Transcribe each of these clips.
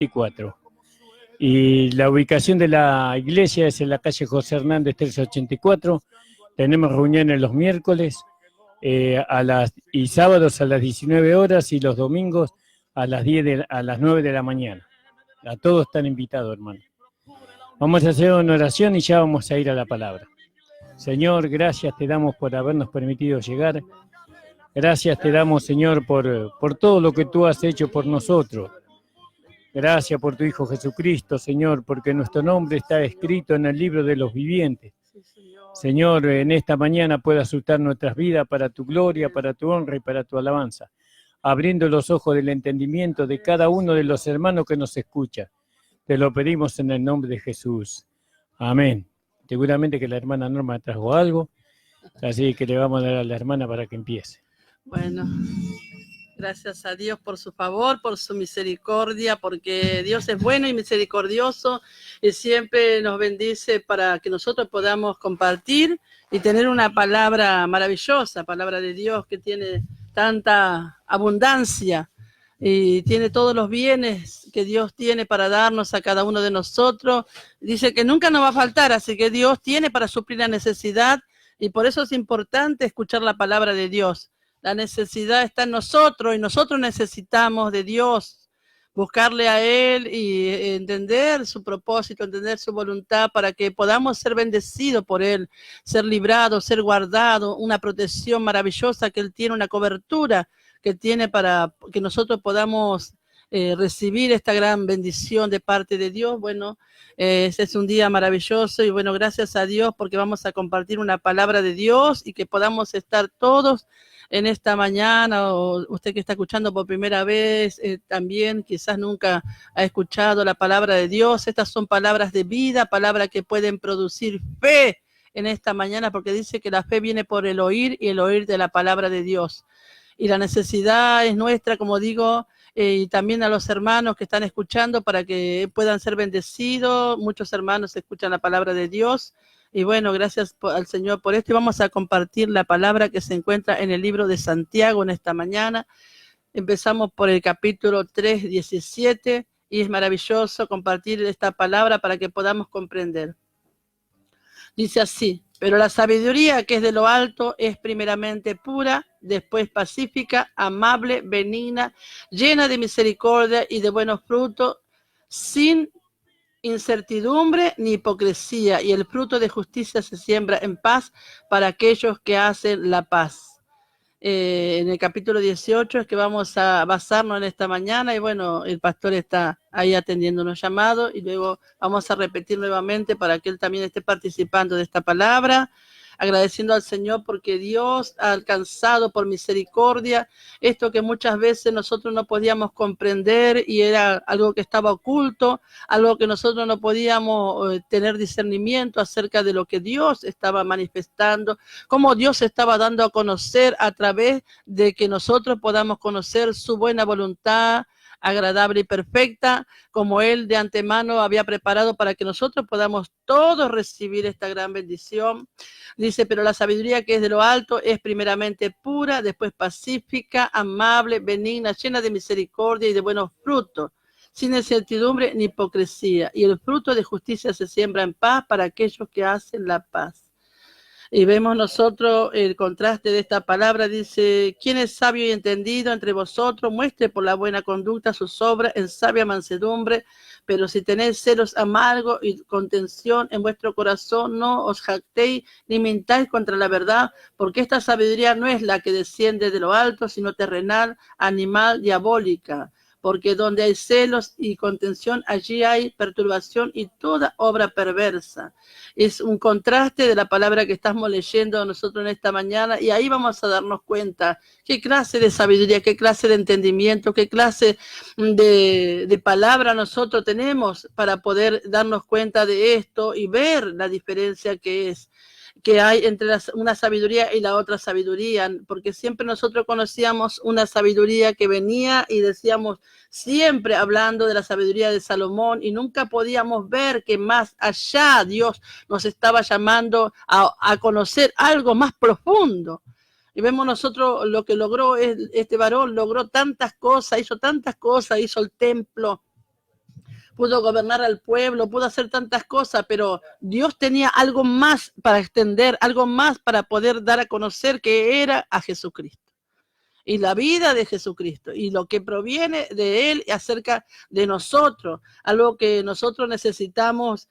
24. Y la ubicación de la iglesia es en la calle José Hernández 384. Tenemos reuniones los miércoles y sábados a las 19 horas y los domingos a las 9 de la mañana. A todos están invitados, hermano. Vamos a hacer una oración y ya vamos a ir a la palabra. Señor, gracias te damos por habernos permitido llegar. Gracias te damos, Señor, por todo lo que tú has hecho por nosotros. Gracias por tu Hijo Jesucristo, Señor, porque nuestro nombre está escrito en el libro de los vivientes. Señor, en esta mañana puedas asustar nuestras vidas para tu gloria, para tu honra y para tu alabanza, abriendo los ojos del entendimiento de cada uno de los hermanos que nos escucha. Te lo pedimos en el nombre de Jesús. Amén. Seguramente que la hermana Norma trajo algo, así que le vamos a dar a la hermana para que empiece. Bueno, gracias a Dios por su favor, por su misericordia, porque Dios es bueno y misericordioso y siempre nos bendice para que nosotros podamos compartir y tener una palabra maravillosa, palabra de Dios que tiene tanta abundancia y tiene todos los bienes que Dios tiene para darnos a cada uno de nosotros. Dice que nunca nos va a faltar, así que Dios tiene para suplir la necesidad y por eso es importante escuchar la palabra de Dios. La necesidad está en nosotros y nosotros necesitamos de Dios, buscarle a Él y entender su propósito, entender su voluntad para que podamos ser bendecidos por Él, ser librados, ser guardados, una protección maravillosa que Él tiene, una cobertura que tiene para que nosotros podamos recibir esta gran bendición de parte de Dios. Bueno, este es un día maravilloso y bueno, gracias a Dios porque vamos a compartir una palabra de Dios y que podamos estar todos en esta mañana, o usted que está escuchando por primera vez, también quizás nunca ha escuchado la palabra de Dios. Estas son palabras de vida, palabras que pueden producir fe en esta mañana, porque dice que la fe viene por el oír y el oír de la palabra de Dios. Y la necesidad es nuestra, como digo, y también a los hermanos que están escuchando para que puedan ser bendecidos. Muchos hermanos escuchan la palabra de Dios. Y bueno, gracias al Señor por esto. Y vamos a compartir la palabra que se encuentra en el libro de Santiago en esta mañana. Empezamos por el capítulo 3, 17. Y es maravilloso compartir esta palabra para que podamos comprender. Dice así: pero la sabiduría que es de lo alto es primeramente pura, después pacífica, amable, benigna, llena de misericordia y de buenos frutos, sin incertidumbre ni hipocresía, y el fruto de justicia se siembra en paz para aquellos que hacen la paz. En el capítulo 18 es que vamos a basarnos en esta mañana y bueno, el pastor está ahí atendiendo unos llamados y luego vamos a repetir nuevamente para que él también esté participando de esta palabra, agradeciendo al Señor porque Dios ha alcanzado por misericordia esto que muchas veces nosotros no podíamos comprender y era algo que estaba oculto, algo que nosotros no podíamos tener discernimiento acerca de lo que Dios estaba manifestando, cómo Dios estaba dando a conocer a través de que nosotros podamos conocer su buena voluntad, agradable y perfecta, como Él de antemano había preparado para que nosotros podamos todos recibir esta gran bendición. Dice, pero la sabiduría que es de lo alto es primeramente pura, después pacífica, amable, benigna, llena de misericordia y de buenos frutos, sin incertidumbre ni hipocresía. Y el fruto de justicia se siembra en paz para aquellos que hacen la paz. Y vemos nosotros el contraste de esta palabra. Dice, ¿quién es sabio y entendido entre vosotros? Muestre por la buena conducta sus obras en sabia mansedumbre. Pero si tenéis celos amargos y contención en vuestro corazón, no os jactéis ni mintáis contra la verdad, porque esta sabiduría no es la que desciende de lo alto, sino terrenal, animal, diabólica. Porque donde hay celos y contención, allí hay perturbación y toda obra perversa. Es un contraste de la palabra que estamos leyendo nosotros en esta mañana y ahí vamos a darnos cuenta qué clase de sabiduría, qué clase de entendimiento, qué clase de palabra nosotros tenemos para poder darnos cuenta de esto y ver la diferencia que hay entre una sabiduría y la otra sabiduría, porque siempre nosotros conocíamos una sabiduría que venía y decíamos siempre hablando de la sabiduría de Salomón y nunca podíamos ver que más allá Dios nos estaba llamando a conocer algo más profundo. Y vemos nosotros lo que logró este varón, logró tantas cosas, hizo el templo, pudo gobernar al pueblo, pudo hacer tantas cosas, pero Dios tenía algo más para extender, algo más para poder dar a conocer que era a Jesucristo. Y la vida de Jesucristo y lo que proviene de Él acerca de nosotros, algo que nosotros necesitamos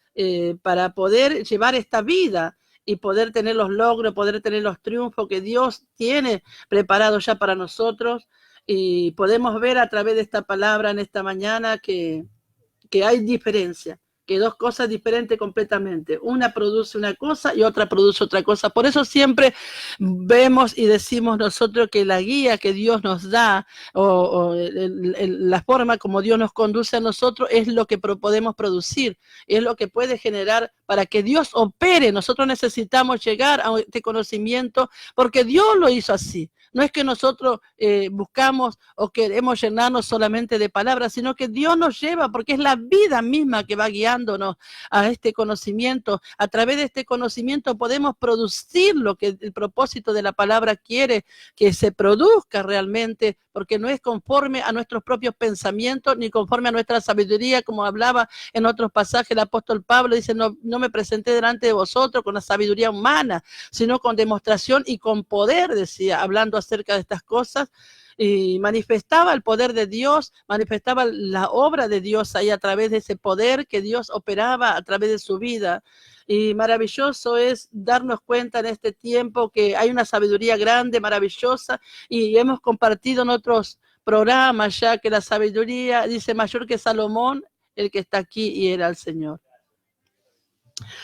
para poder llevar esta vida y poder tener los logros, poder tener los triunfos que Dios tiene preparados ya para nosotros. Y podemos ver a través de esta palabra en esta mañana que hay diferencia, que dos cosas diferentes completamente. Una produce una cosa y otra produce otra cosa. Por eso siempre vemos y decimos nosotros que la guía que Dios nos da o la forma como Dios nos conduce a nosotros es lo que podemos producir, es lo que puede generar para que Dios opere. Nosotros necesitamos llegar a este conocimiento porque Dios lo hizo así. No es que nosotros buscamos o queremos llenarnos solamente de palabras, sino que Dios nos lleva, porque es la vida misma que va guiándonos a este conocimiento. A través de este conocimiento podemos producir lo que el propósito de la palabra quiere que se produzca realmente, porque no es conforme a nuestros propios pensamientos, ni conforme a nuestra sabiduría, como hablaba en otros pasajes el apóstol Pablo, dice, no me presenté delante de vosotros con la sabiduría humana, sino con demostración y con poder, decía, hablando acerca de estas cosas, y manifestaba el poder de Dios, manifestaba la obra de Dios ahí a través de ese poder que Dios operaba a través de su vida. Y maravilloso es darnos cuenta en este tiempo que hay una sabiduría grande, maravillosa, y hemos compartido en otros programas ya que la sabiduría, dice, mayor que Salomón, el que está aquí, y era el Señor.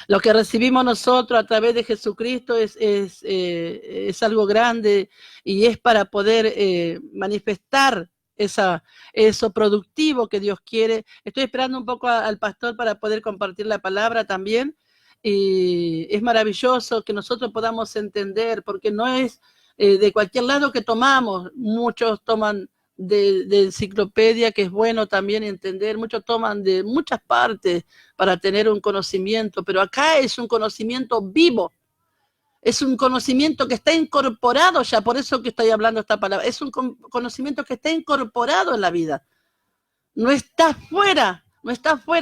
Lo que recibimos nosotros a través de Jesucristo es algo grande y es para poder manifestar eso productivo que Dios quiere. Estoy esperando un poco al pastor para poder compartir la palabra también. Y es maravilloso que nosotros podamos entender, porque no es de cualquier lado que tomamos. Muchos toman de enciclopedia, que es bueno también entender, muchos toman de muchas partes para tener un conocimiento, pero acá es un conocimiento vivo, es un conocimiento que está incorporado ya, por eso que estoy hablando esta palabra, es un conocimiento que está incorporado en la vida, no está fuera,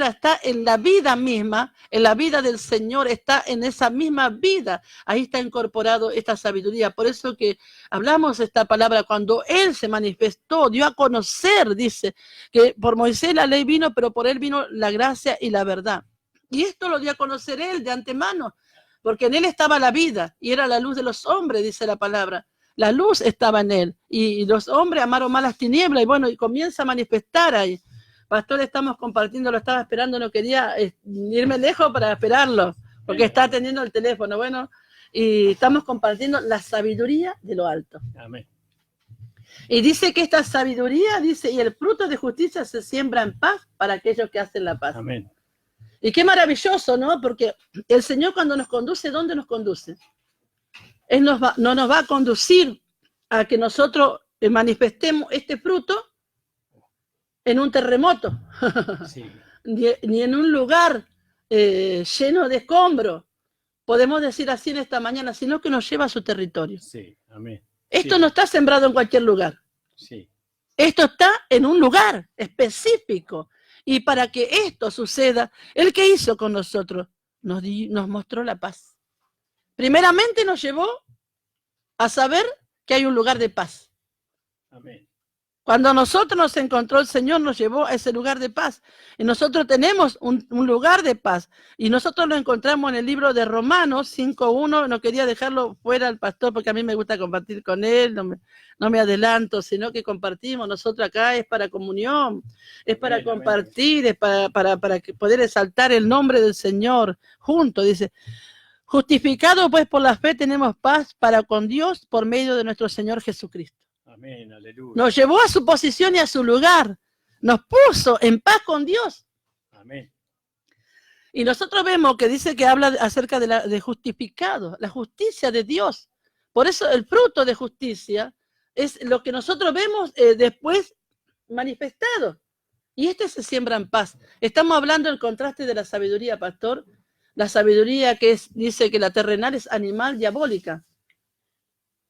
está en la vida misma, en la vida del Señor, está en esa misma vida, ahí está incorporado esta sabiduría. Por eso que hablamos esta palabra, cuando Él se manifestó, dio a conocer, dice, que por Moisés la ley vino, pero por Él vino la gracia y la verdad. Y esto lo dio a conocer Él de antemano, porque en Él estaba la vida y era la luz de los hombres, dice la palabra. La luz estaba en Él y los hombres amaron más las tinieblas y bueno, y comienza a manifestar ahí. Pastor, estamos compartiendo, lo estaba esperando, no quería irme lejos para esperarlo, porque está atendiendo el teléfono, bueno, y estamos compartiendo la sabiduría de lo alto. Amén. Y dice que esta sabiduría, dice, y el fruto de justicia se siembra en paz para aquellos que hacen la paz. Amén. Y qué maravilloso, ¿no? Porque el Señor cuando nos conduce, ¿dónde nos conduce? Él no nos va a conducir a que nosotros manifestemos este fruto en un terremoto, sí. ni en un lugar lleno de escombros, podemos decir así en esta mañana, sino que nos lleva a su territorio. Sí, amén. Esto sí. No está sembrado en cualquier lugar. Sí. Esto está en un lugar específico. Y para que esto suceda, ¿Él qué hizo con nosotros? Nos mostró la paz. Primeramente nos llevó a saber que hay un lugar de paz. Amén. Cuando nosotros nos encontró el Señor, nos llevó a ese lugar de paz. Y nosotros tenemos un lugar de paz. Y nosotros lo encontramos en el libro de Romanos 5.1. No quería dejarlo fuera al pastor porque a mí me gusta compartir con él. No me adelanto, sino que compartimos. Nosotros acá es para comunión, es para compartir, es para poder exaltar el nombre del Señor juntos. Dice, justificado pues por la fe tenemos paz para con Dios por medio de nuestro Señor Jesucristo. Amén, aleluya. Nos llevó a su posición y a su lugar. Nos puso en paz con Dios. Amén. Y nosotros vemos que dice que habla acerca de justificado, la justicia de Dios. Por eso el fruto de justicia es lo que nosotros vemos después manifestado. Y se siembra en paz. Estamos hablando del contraste de la sabiduría, pastor. La sabiduría dice que la terrenal es animal, diabólica.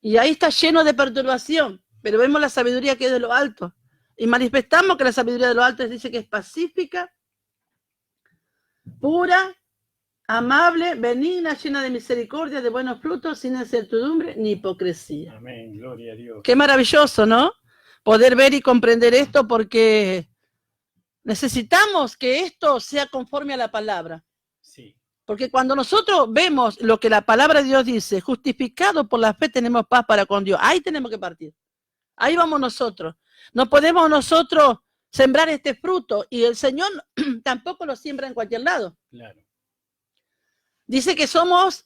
Y ahí está lleno de perturbación. Pero vemos la sabiduría que es de lo alto. Y manifestamos que la sabiduría de lo alto dice que es pacífica, pura, amable, benigna, llena de misericordia, de buenos frutos, sin incertidumbre ni hipocresía. Amén, gloria a Dios. Qué maravilloso, ¿no? Poder ver y comprender esto, porque necesitamos que esto sea conforme a la palabra. Sí. Porque cuando nosotros vemos lo que la palabra de Dios dice, justificado por la fe tenemos paz para con Dios, ahí tenemos que partir. Ahí vamos nosotros. No podemos nosotros sembrar este fruto y el Señor tampoco lo siembra en cualquier lado. Claro. Dice que somos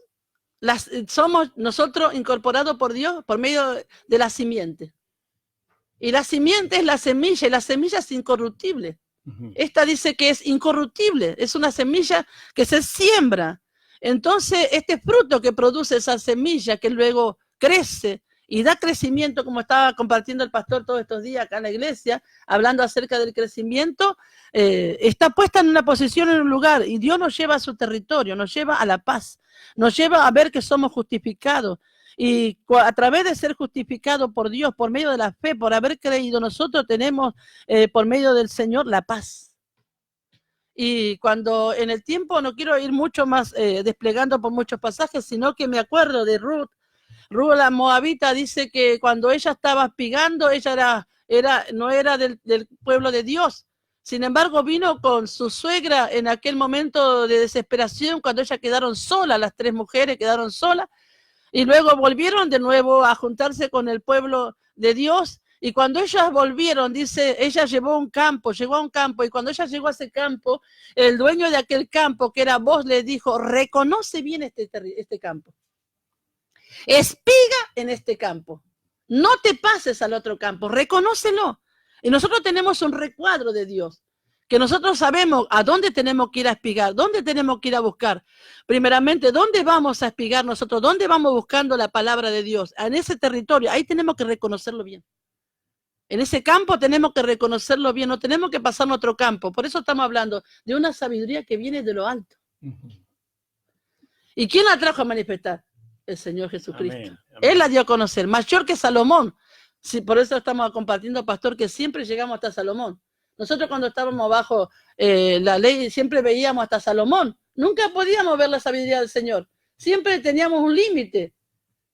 nosotros incorporados por Dios por medio de la simiente. Y la simiente es la semilla, y la semilla es incorruptible. Esta dice que es incorruptible, es una semilla que se siembra. Entonces, este fruto que produce esa semilla que luego crece y da crecimiento, como estaba compartiendo el pastor todos estos días acá en la iglesia, hablando acerca del crecimiento, está puesta en una posición, en un lugar, y Dios nos lleva a su territorio, nos lleva a la paz, nos lleva a ver que somos justificados. Y a través de ser justificados por Dios, por medio de la fe, por haber creído, nosotros tenemos por medio del Señor la paz. Y cuando en el tiempo, no quiero ir mucho más desplegando por muchos pasajes, sino que me acuerdo de Ruth. Ruth la moabita dice que cuando ella estaba espigando, ella no era del pueblo de Dios. Sin embargo, vino con su suegra en aquel momento de desesperación, cuando ellas quedaron solas, las tres mujeres quedaron solas. Y luego volvieron de nuevo a juntarse con el pueblo de Dios. Y cuando ellas volvieron, dice, ella llegó a un campo. Y cuando ella llegó a ese campo, el dueño de aquel campo, que era Boaz, le dijo, reconoce bien este campo. Espiga en este campo. No te pases al otro campo, reconócelo. Y nosotros tenemos un recuadro de Dios, que nosotros sabemos a dónde tenemos que ir a espigar, dónde tenemos que ir a buscar. Primeramente, ¿dónde vamos a espigar nosotros? ¿Dónde vamos buscando la palabra de Dios? En ese territorio, ahí tenemos que reconocerlo bien. En ese campo tenemos que reconocerlo bien, no tenemos que pasar a otro campo. Por eso estamos hablando de una sabiduría que viene de lo alto. ¿Y quién la trajo a manifestar? El Señor Jesucristo. Amén, amén. Él la dio a conocer, mayor que Salomón. Sí, por eso estamos compartiendo, pastor, que siempre llegamos hasta Salomón. Nosotros cuando estábamos bajo la ley siempre veíamos hasta Salomón. Nunca podíamos ver la sabiduría del Señor. Siempre teníamos un límite.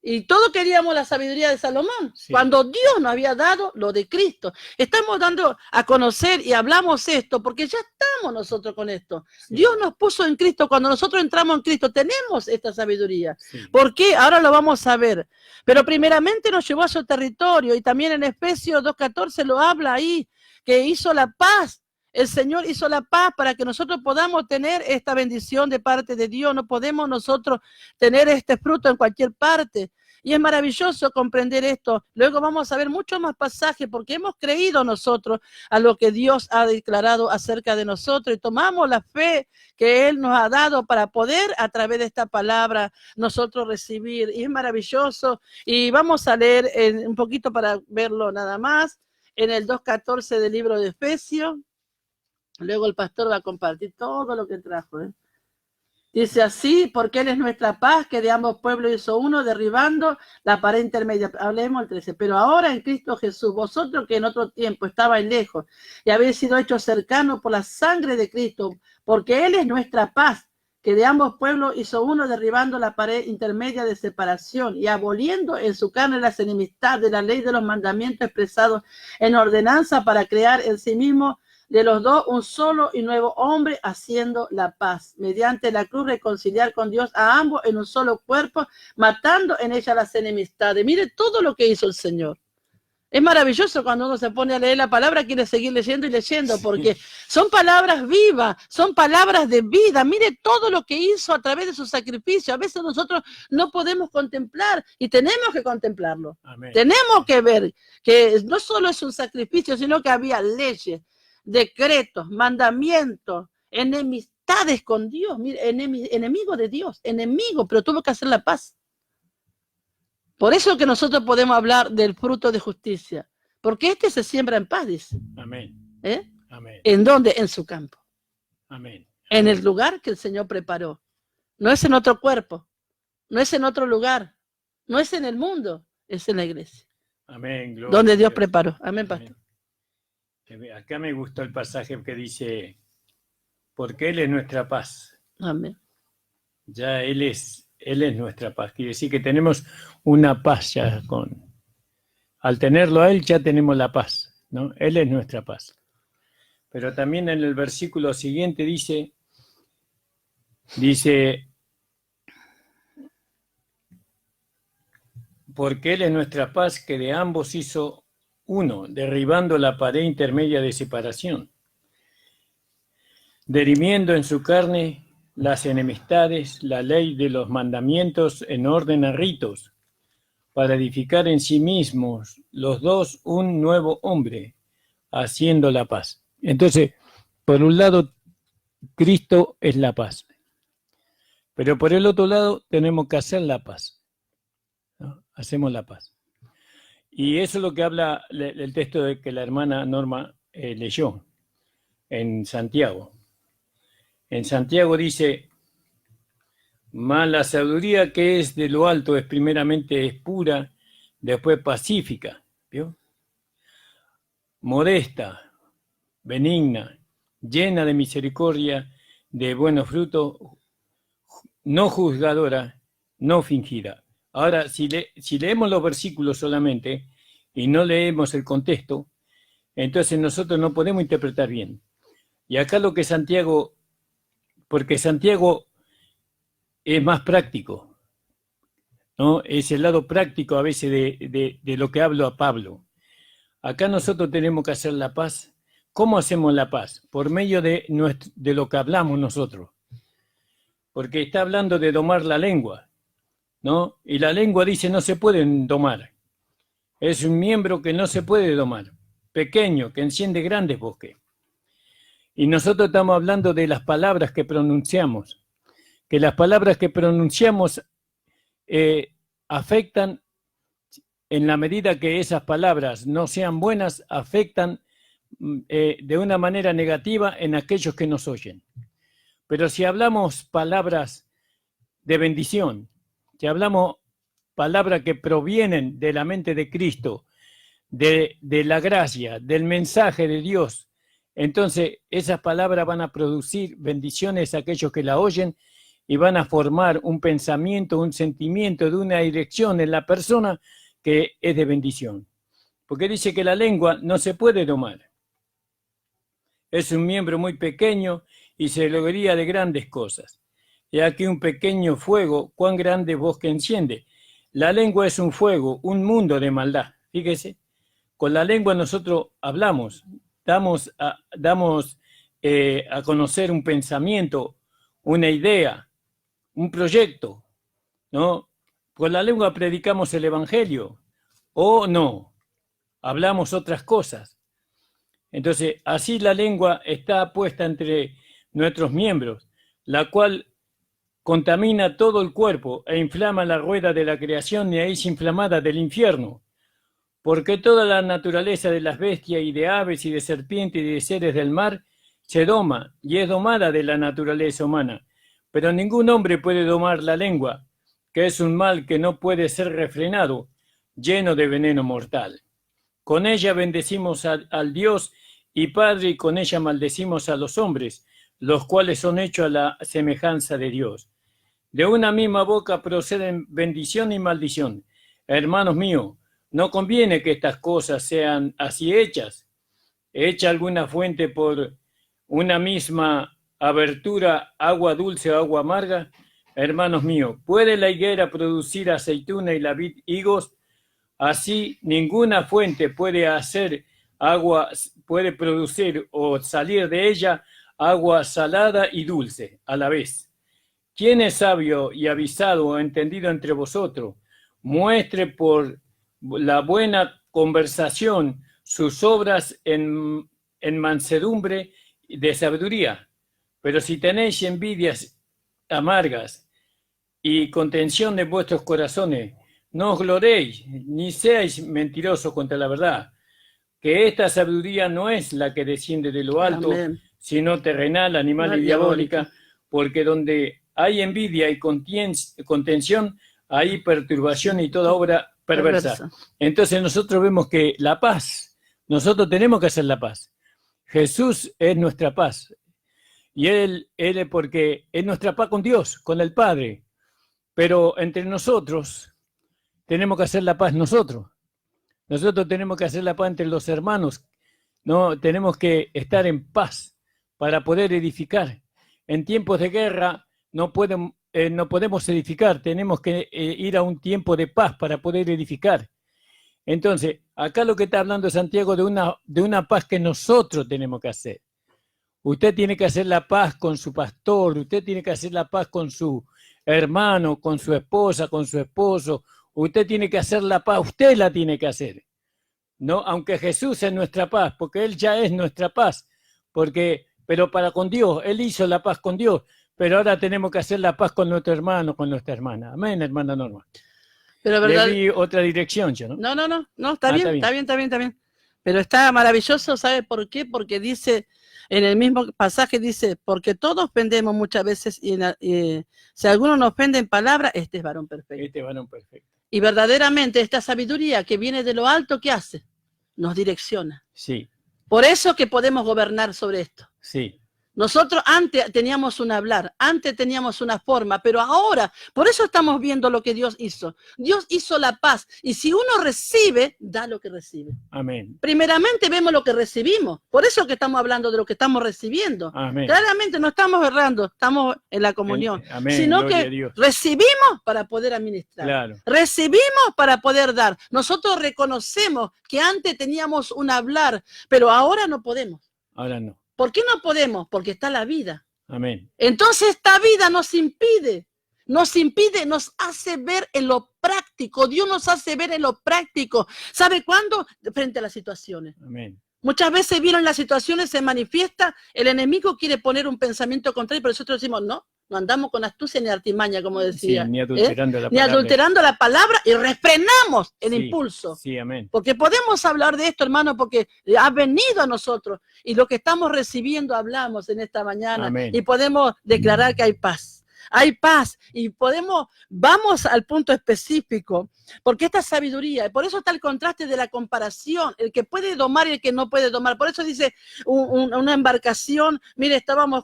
Y todos queríamos la sabiduría de Salomón, sí, cuando Dios nos había dado lo de Cristo. Estamos dando a conocer y hablamos esto porque ya estamos nosotros con esto. Sí. Dios nos puso en Cristo. Cuando nosotros entramos en Cristo tenemos esta sabiduría. Sí. ¿Por qué? Ahora lo vamos a ver. Pero primeramente nos llevó a su territorio y también en Efesios 2:14 lo habla ahí, que hizo la paz. El Señor hizo la paz para que nosotros podamos tener esta bendición de parte de Dios. No podemos nosotros tener este fruto en cualquier parte. Y es maravilloso comprender esto. Luego vamos a ver muchos más pasajes porque hemos creído nosotros a lo que Dios ha declarado acerca de nosotros y tomamos la fe que Él nos ha dado para poder a través de esta palabra nosotros recibir. Y es maravilloso. Y vamos a leer un poquito para verlo nada más en el 2:14 del libro de Efesios. Luego el pastor va a compartir todo lo que trajo. Dice así, porque Él es nuestra paz, que de ambos pueblos hizo uno, derribando la pared intermedia. Hablemos el 13. Pero ahora en Cristo Jesús, vosotros que en otro tiempo estabais lejos y habéis sido hechos cercanos por la sangre de Cristo, porque Él es nuestra paz, que de ambos pueblos hizo uno, derribando la pared intermedia de separación y aboliendo en su carne las enemistades de la ley de los mandamientos expresados en ordenanza para crear en sí mismo de los dos un solo y nuevo hombre, haciendo la paz, mediante la cruz reconciliar con Dios a ambos en un solo cuerpo, matando en ella las enemistades. Mire todo lo que hizo el Señor. Es maravilloso cuando uno se pone a leer la palabra, quiere seguir leyendo y leyendo, porque son palabras vivas, son palabras de vida. Mire todo lo que hizo a través de su sacrificio. A veces nosotros no podemos contemplar y tenemos que contemplarlo. Amén. Tenemos que ver que no solo es un sacrificio, sino que había leyes, decretos, mandamientos, enemistades con Dios, mire, enemigo de Dios, enemigo, pero tuvo que hacer la paz. Por eso que nosotros podemos hablar del fruto de justicia, porque este se siembra en paz, dice. Amén. Amén. ¿En dónde? En su campo. Amén. En el lugar que el Señor preparó. No es en otro cuerpo, no es en otro lugar, no es en el mundo, es en la iglesia. Amén. Gloria donde Dios preparó. Amén, pastor. Acá me gustó el pasaje que dice, porque Él es nuestra paz. Amén. Ya Él es nuestra paz. Quiere decir que tenemos una paz ya al tenerlo a Él ya tenemos la paz, ¿no? Él es nuestra paz. Pero también en el versículo siguiente dice, porque Él es nuestra paz que de ambos hizo uno, derribando la pared intermedia de separación, dirimiendo en su carne las enemistades, la ley de los mandamientos en orden a ritos, para edificar en sí mismos los dos un nuevo hombre, haciendo la paz. Entonces, por un lado, Cristo es la paz, pero por el otro lado tenemos que hacer la paz, ¿no? Hacemos la paz. Y eso es lo que habla el texto de que la hermana Norma leyó en Santiago. En Santiago dice, mas la sabiduría que es de lo alto es primeramente es pura, después pacífica, ¿vio? Modesta, benigna, llena de misericordia, de buenos frutos, no juzgadora, no fingida. Ahora, si leemos los versículos solamente y no leemos el contexto, entonces nosotros no podemos interpretar bien. Y acá lo que Santiago, porque Santiago es más práctico, ¿no? Es el lado práctico a veces de lo que hablo a Pablo. Acá nosotros tenemos que hacer la paz. ¿Cómo hacemos la paz? Por medio de lo que hablamos nosotros. Porque está hablando de domar la lengua, ¿no? Y la lengua dice no se puede domar. Es un miembro que no se puede domar, pequeño, que enciende grandes bosques. Y nosotros estamos hablando de las palabras que pronunciamos, que las palabras que pronunciamos afectan, en la medida que esas palabras no sean buenas, afectan de una manera negativa en aquellos que nos oyen. Pero si hablamos palabras de bendición, si hablamos palabras que provienen de la mente de Cristo, de la gracia, del mensaje de Dios, entonces esas palabras van a producir bendiciones a aquellos que la oyen y van a formar un pensamiento, un sentimiento de una dirección en la persona que es de bendición. Porque dice que la lengua no se puede domar. Es un miembro muy pequeño y se lograría de grandes cosas. Y aquí un pequeño fuego, cuán grande bosque enciende. La lengua es un fuego, un mundo de maldad. Fíjese, con la lengua nosotros hablamos, damos a conocer un pensamiento, una idea, un proyecto, ¿no? Con la lengua predicamos el evangelio, o no, hablamos otras cosas. Entonces, así la lengua está puesta entre nuestros miembros, la cual contamina todo el cuerpo e inflama la rueda de la creación y es inflamada del infierno. Porque toda la naturaleza de las bestias y de aves y de serpientes y de seres del mar se doma y es domada de la naturaleza humana. Pero ningún hombre puede domar la lengua, que es un mal que no puede ser refrenado, lleno de veneno mortal. Con ella bendecimos al Dios y Padre, y con ella maldecimos a los hombres, los cuales son hechos a la semejanza de Dios. De una misma boca proceden bendición y maldición. Hermanos míos, no conviene que estas cosas sean así hechas. ¿Echa alguna fuente por una misma abertura agua dulce o agua amarga? Hermanos míos, ¿puede la higuera producir aceituna y la vid higos? Así ninguna fuente puede producir o salir de ella agua salada y dulce a la vez. ¿Quién es sabio y avisado o entendido entre vosotros? Muestre por la buena conversación sus obras en mansedumbre de sabiduría. Pero si tenéis envidias amargas y contención de vuestros corazones, no os gloréis, ni seáis mentirosos contra la verdad, que esta sabiduría no es la que desciende de lo alto, Amén. sino terrenal, animal y diabólica, porque donde hay envidia y contención, hay perturbación y toda obra perversa. Entonces nosotros vemos que la paz, nosotros tenemos que hacer la paz. Jesús es nuestra paz. Y él es porque es nuestra paz con Dios, con el Padre. Pero entre nosotros tenemos que hacer la paz nosotros. Nosotros tenemos que hacer la paz entre los hermanos. No, tenemos que estar en paz para poder edificar. En tiempos de guerra no podemos edificar, tenemos que ir a un tiempo de paz para poder edificar. Entonces, acá lo que está hablando Santiago de una paz que nosotros tenemos que hacer. Usted tiene que hacer la paz con su pastor, usted tiene que hacer la paz con su hermano, con su esposa, con su esposo. Usted tiene que hacer la paz, usted la tiene que hacer. No, aunque Jesús es nuestra paz, porque Él ya es nuestra paz, pero para con Dios, Él hizo la paz con Dios, pero ahora tenemos que hacer la paz con nuestro hermano, con nuestra hermana. Amén, hermana Norma. Pero verdad, le di otra dirección, ¿no? No, está bien. Pero está maravilloso, ¿sabe por qué? Porque dice, en el mismo pasaje dice, porque todos ofendemos muchas veces y si alguno nos ofende en palabra, este es varón perfecto. Este es varón perfecto. Y verdaderamente esta sabiduría que viene de lo alto, ¿qué hace? Nos direcciona. Sí. Por eso que podemos gobernar sobre esto. Sí. Nosotros antes teníamos un hablar, antes teníamos una forma, pero ahora, por eso estamos viendo lo que Dios hizo. Dios hizo la paz, y si uno recibe, da lo que recibe. Amén. Primeramente vemos lo que recibimos, por eso que estamos hablando de lo que estamos recibiendo. Amén. Claramente no estamos errando, estamos en la comunión, amén, sino que recibimos para poder administrar. Claro. Recibimos para poder dar. Nosotros reconocemos que antes teníamos un hablar, pero ahora no podemos. Ahora no. ¿Por qué no podemos? Porque está la vida. Amén. Entonces esta vida nos impide, nos hace ver en lo práctico. Dios nos hace ver en lo práctico. ¿Sabe cuándo? Frente a las situaciones. Amén. Muchas veces vieron las situaciones, se manifiesta, el enemigo quiere poner un pensamiento contrario, pero nosotros decimos, no andamos con astucia ni artimaña, como decía. Sí, ni adulterando la palabra. Ni adulterando la palabra, y refrenamos el impulso. Sí, amén. Porque podemos hablar de esto, hermano, porque ha venido a nosotros, y lo que estamos recibiendo hablamos en esta mañana. Amén. Y podemos declarar que hay paz. Hay paz, y vamos al punto específico, porque esta sabiduría, por eso está el contraste de la comparación, el que puede domar y el que no puede domar. Por eso dice una embarcación. Mire, estábamos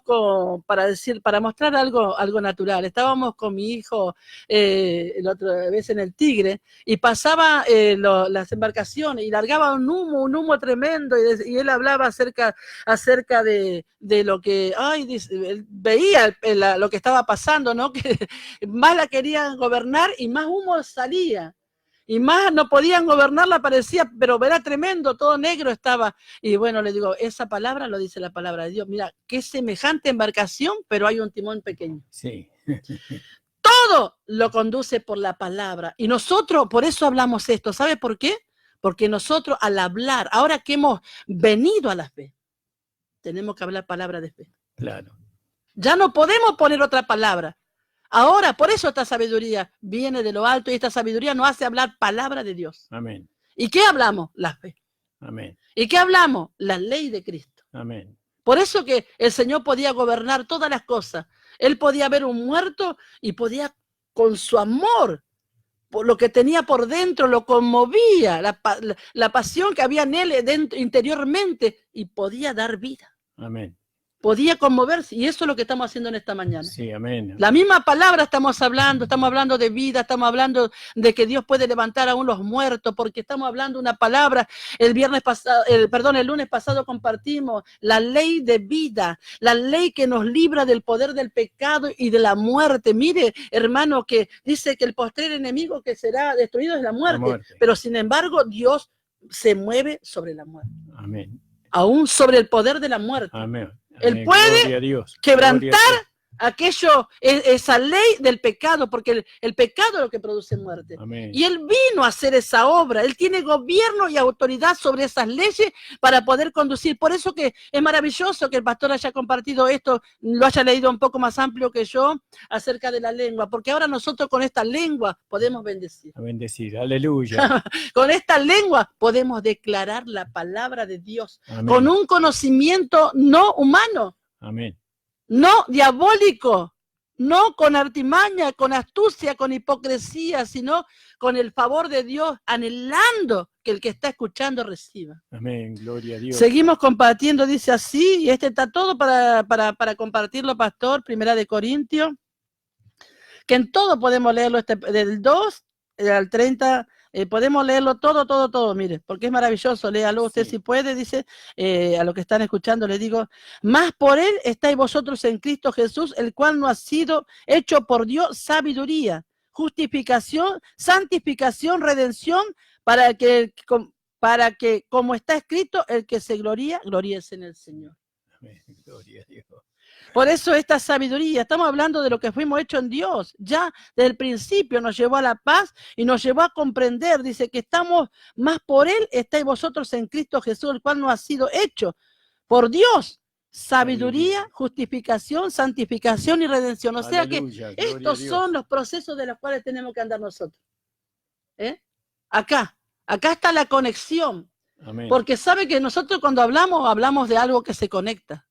para mostrar algo natural, estábamos con mi hijo la otra vez en el Tigre, y pasaba las embarcaciones y largaba un humo tremendo, y él hablaba acerca de lo que, él veía lo que estaba pasando, ¿no? Que más la querían gobernar y más humo salía. Y más no podían gobernarla, parecía, pero era tremendo, todo negro estaba. Y bueno, le digo, esa palabra lo dice la palabra de Dios. Mira, qué semejante embarcación, pero hay un timón pequeño. Sí. Todo lo conduce por la palabra. Y nosotros, por eso hablamos esto. ¿Sabe por qué? Porque nosotros al hablar, ahora que hemos venido a la fe, tenemos que hablar palabra de fe. Claro. Ya no podemos poner otra palabra. Ahora, por eso esta sabiduría viene de lo alto, y esta sabiduría nos hace hablar palabra de Dios. Amén. ¿Y qué hablamos? La fe. Amén. ¿Y qué hablamos? La ley de Cristo. Amén. Por eso que el Señor podía gobernar todas las cosas. Él podía ver un muerto y podía, con su amor, por lo que tenía por dentro, lo conmovía, la pasión que había en él interiormente, y podía dar vida. Amén. Podía conmoverse, y eso es lo que estamos haciendo en esta mañana. Sí, amén. La misma palabra estamos hablando de vida, estamos hablando de que Dios puede levantar aún los muertos, porque estamos hablando una palabra. El lunes pasado compartimos la ley de vida, la ley que nos libra del poder del pecado y de la muerte. Mire, hermano, que dice que el postrer enemigo que será destruido es la muerte. Pero sin embargo, Dios se mueve sobre la muerte. Amén. Aún sobre el poder de la muerte. Amén. Él puede quebrantar esa ley del pecado, porque el pecado es lo que produce muerte. Amén. Y Él vino a hacer esa obra. Él tiene gobierno y autoridad sobre esas leyes para poder conducir. Por eso que es maravilloso que el pastor haya compartido esto, lo haya leído un poco más amplio que yo, acerca de la lengua, porque ahora nosotros con esta lengua podemos bendecir. A bendecir, aleluya. Con esta lengua podemos declarar la palabra de Dios. Amén. Con un conocimiento no humano. Amén. No diabólico, no con artimaña, con astucia, con hipocresía, sino con el favor de Dios, anhelando que el que está escuchando reciba. Amén, gloria a Dios. Seguimos compartiendo, dice así, y está todo para compartirlo, pastor, 1 Corintios, que en todo podemos leerlo, del 2 al 30, podemos leerlo todo, mire, porque es maravilloso, léalo usted si puede, dice, a los que están escuchando les digo, más por él estáis vosotros en Cristo Jesús, el cual no ha sido hecho por Dios sabiduría, justificación, santificación, redención, para que como está escrito, el que se gloría, gloríese en el Señor. Amén, gloria a Dios. Por eso esta sabiduría, estamos hablando de lo que fuimos hechos en Dios. Ya desde el principio nos llevó a la paz y nos llevó a comprender. Dice que estamos más por Él, estáis vosotros en Cristo Jesús, el cual nos ha sido hecho por Dios. Sabiduría, justificación, santificación y redención. O sea que estos son los procesos de los cuales tenemos que andar nosotros. Acá está la conexión. Amén. Porque sabe que nosotros cuando hablamos de algo que se conecta.